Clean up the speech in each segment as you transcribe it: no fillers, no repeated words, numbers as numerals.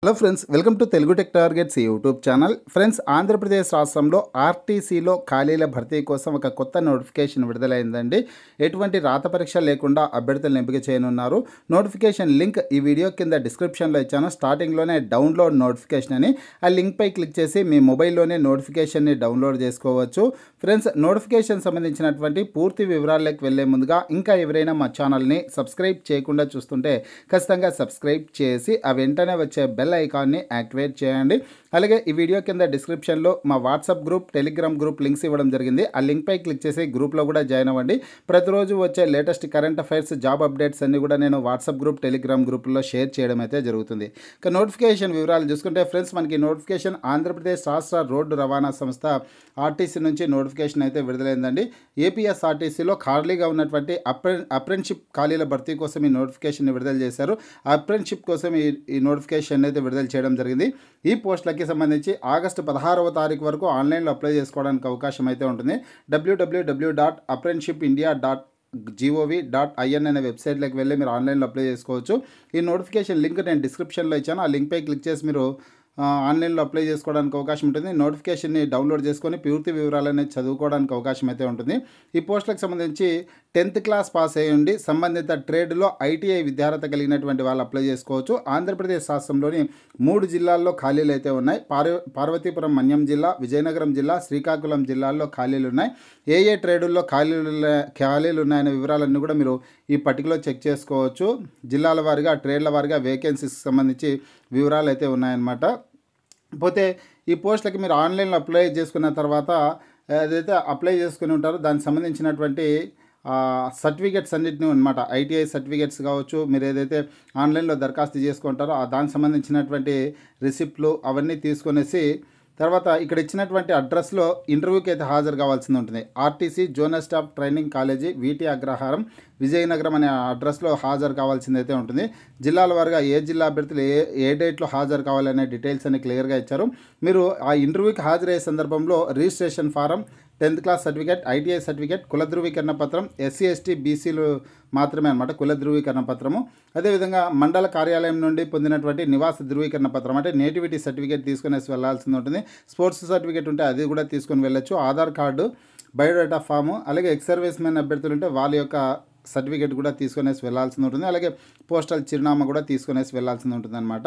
Hello friends, welcome to Telugu tech targets YouTube channel. Friends, Andhra Pradesh రాష్ట్రంలో ఆర్టీసీలో ఖాళీల భర్తీ కోసం ఒక కొత్త నోటిఫికేషన్ విడుదలైందండి. ఎటువంటి రాత పరీక్ష లేకుండా అభ్యర్థులను ఎంపిక చేయనున్నారు. నోటిఫికేషన్ లింక్ ఈ వీడియో కింద డిస్క్రిప్షన్లో ఇచ్చాను. స్టార్టింగ్లోనే డౌన్లోడ్ నోటిఫికేషన్ అని ఆ లింక్పై క్లిక్ చేసి మీ మొబైల్లోనే నోటిఫికేషన్ని డౌన్లోడ్ చేసుకోవచ్చు. ఫ్రెండ్స్, నోటిఫికేషన్ సంబంధించినటువంటి పూర్తి వివరాల్లోకి వెళ్లే ముందుగా ఇంకా ఎవరైనా మా ఛానల్ని సబ్స్క్రైబ్ చేయకుండా చూస్తుంటే ఖచ్చితంగా సబ్స్క్రైబ్ చేసి ఆ వెంటనే వచ్చే బెల్ ఐకాన్ని యాక్టివేట్ చేయండి. అలాగే ఈ వీడియో కింద డిస్క్రిప్షన్లో మా WhatsApp group, Telegram group links ఇవ్వడం జరిగింది. ఆ లింక్పై క్లిక్ చేసి గ్రూప్లో కూడా జాయిన్ అవ్వండి. ప్రతిరోజు వచ్చే latest current affairs, job updates అన్ని కూడా నేను వాట్సాప్ గ్రూప్, టెలిగ్రామ్ గ్రూప్లో షేర్ చేయడం అయితే జరుగుతుంది. ఇక నోటిఫికేషన్ వివరాలు చూసుకుంటే ఫ్రెండ్స్, మనకి నోటిఫికేషన్ ఆంధ్రప్రదేశ్ రాష్ట్ర రోడ్డు రవాణా సంస్థ ఆర్టీసీ నుంచి నోటిఫికేషన్ అయితే విడుదలైందండి. ఏపీఎస్ఆర్టీసీలో ఖాళీగా ఉన్నటువంటి అప్రెంటిస్షిప్ ఖాళీల భర్తీ కోసం ఈ నోటిఫికేషన్ విడుదల చేశారు. అప్రెంటిస్షిప్ కోసం ఈ నోటిఫికేషన్ అయితే విడుదల చేయడం జరిగింది. ఈ పోస్టులకి సంబంధించి ఆగస్టు 16వ తారీఖు వరకు ఆన్లైన్లో అప్లై చేసుకోవడానికి అవకాశం అయితే ఉంటుంది. www.apprenticeshipindia.gov.in అనే వెబ్సైట్లోకి వెళ్ళి మీరు ఆన్లైన్లో అప్లై చేసుకోవచ్చు. ఈ నోటిఫికేషన్ లింక్ నేను డిస్క్రిప్షన్లో ఇచ్చాను. ఆ లింక్పై క్లిక్ చేసి మీరు ఆన్లైన్లో అప్లై చేసుకోవడానికి అవకాశం ఉంటుంది. నోటిఫికేషన్ని డౌన్లోడ్ చేసుకొని పూర్తి వివరాలన్నీ చదువుకోవడానికి అవకాశం అయితే ఉంటుంది. ఈ పోస్టులకు సంబంధించి 10th క్లాస్ పాస్ అయ్యండి సంబంధిత ట్రేడ్లో ఐటీఐ విద్యార్హత కలిగినటువంటి వాళ్ళు అప్లై చేసుకోవచ్చు. ఆంధ్రప్రదేశ్ రాష్ట్రంలోని 3 జిల్లాల్లో ఖాళీలు అయితే ఉన్నాయి. పార్వతీపురం మన్యం జిల్లా, విజయనగరం జిల్లా, శ్రీకాకుళం జిల్లాల్లో ఖాళీలు ఉన్నాయి. ఏ ట్రేడుల్లో ఖాళీలు ఉన్నాయనే వివరాలన్నీ కూడా మీరు ఈ పట్టికలో చెక్ చేసుకోవచ్చు. జిల్లాల వారీగా, ట్రేడ్ల వారీగా వేకెన్సీస్కి సంబంధించి వివరాలు అయితే ఉన్నాయన్నమాట. పోతే ఈ పోస్టులకి మీరు ఆన్లైన్లో అప్లై చేసుకున్న తర్వాత ఏదైతే అప్లై చేసుకుని ఉంటారో దానికి సంబంధించినటువంటి సర్టిఫికేట్స్ అన్నింటినీ అనమాట, ఐటీఐ సర్టిఫికేట్స్ కావచ్చు, మీరు ఏదైతే ఆన్లైన్లో దరఖాస్తు చేసుకుంటారో దానికి సంబంధించినటువంటి రిసిప్ట్లు అవన్నీ తీసుకొనేసి తర్వాత ఇక్కడ ఇచ్చినటువంటి అడ్రస్లో ఇంటర్వ్యూకి అయితే హాజరు కావాల్సి ఉంటుంది. RTC zonal staff training college, వీటి అగ్రహారం, విజయనగరం అనే అడ్రస్లో హాజరు కావాల్సింది అయితే ఉంటుంది. జిల్లాల వారీగా ఏ జిల్లా అభ్యర్థులు ఏ డేట్లో హాజరు కావాలనే డీటెయిల్స్ అన్ని క్లియర్గా ఇచ్చారు. మీరు ఆ ఇంటర్వ్యూకి హాజరయ్యే సందర్భంలో registration form, 10th class certificate, ITI certificate, కుల ధృవీకరణ పత్రం, ఎస్సీ ఎస్టీ బీసీలు మాత్రమే అనమాట కుల ధృవీకరణ పత్రము. అదేవిధంగా మండల కార్యాలయం నుండి పొందినటువంటి నివాస ధృవీకరణ పత్రం అంటే నేటివిటీ సర్టిఫికేట్ తీసుకునేసి వెళ్ళాల్సి ఉంటుంది. స్పోర్ట్స్ సర్టిఫికేట్ ఉంటే అది కూడా తీసుకొని వెళ్ళొచ్చు. ఆధార్ కార్డు, బయోడేటా ఫాము, అలాగే ఎక్స్ సర్వీస్ మెన్ అభ్యర్థులు ఉంటే వాళ్ళ యొక్క సర్టిఫికేట్ కూడా తీసుకునేసి వెళ్ళాల్సి ఉంటుంది. అలాగే పోస్టల్ చిరునామా కూడా తీసుకునేసి వెళ్ళాల్సి ఉంటుంది అనమాట.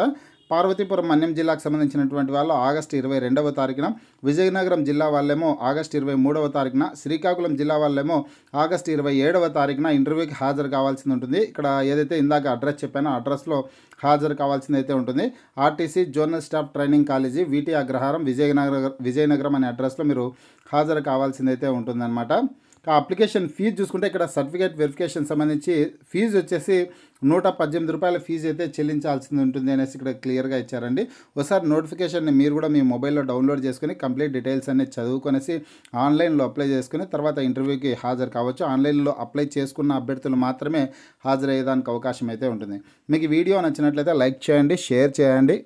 పార్వతీపురం మన్యం జిల్లాకు సంబంధించినటువంటి వాళ్ళు ఆగస్టు 22వ తారీఖున, విజయనగరం జిల్లా వాళ్ళేమో ఆగస్టు 23వ తారీఖున, శ్రీకాకుళం జిల్లా వాళ్ళేమో ఆగస్టు 27వ తారీఖున ఇంటర్వ్యూకి హాజరు కావాల్సి ఉంటుంది. ఇక్కడ ఏదైతే ఇందాక అడ్రస్ చెప్పానో అడ్రస్లో హాజరు కావాల్సింది అయితే ఉంటుంది. RTC zonal staff training college, వీటి అగ్రహారం, విజయనగరం అనే అడ్రస్లో మీరు హాజరు కావాల్సింది అయితే ఉంటుందన్నమాట. అప్లికేషన్ ఫీజు చూసుకుంటే ఇక్కడ సర్టిఫికేట్ వెరిఫికేషన్ సంబంధించి ఫీజు వచ్చేసి 118 రూపాయల ఫీజు అయితే చెల్లించాల్సింది ఉంటుంది అనేసి ఇక్కడ క్లియర్గా ఇచ్చారండి. ఒకసారి నోటిఫికేషన్ని మీరు కూడా మీ మొబైల్లో డౌన్లోడ్ చేసుకుని కంప్లీట్ డీటెయిల్స్ అన్ని చదువుకొనేసి ఆన్లైన్లో అప్లై చేసుకుని తర్వాత ఇంటర్వ్యూకి హాజరు కావచ్చు. ఆన్లైన్లో అప్లై చేసుకున్న అభ్యర్థులు మాత్రమే హాజరయ్యేదానికి అవకాశం అయితే ఉంటుంది. మీకు వీడియో నచ్చినట్లయితే లైక్ చేయండి, షేర్ చేయండి.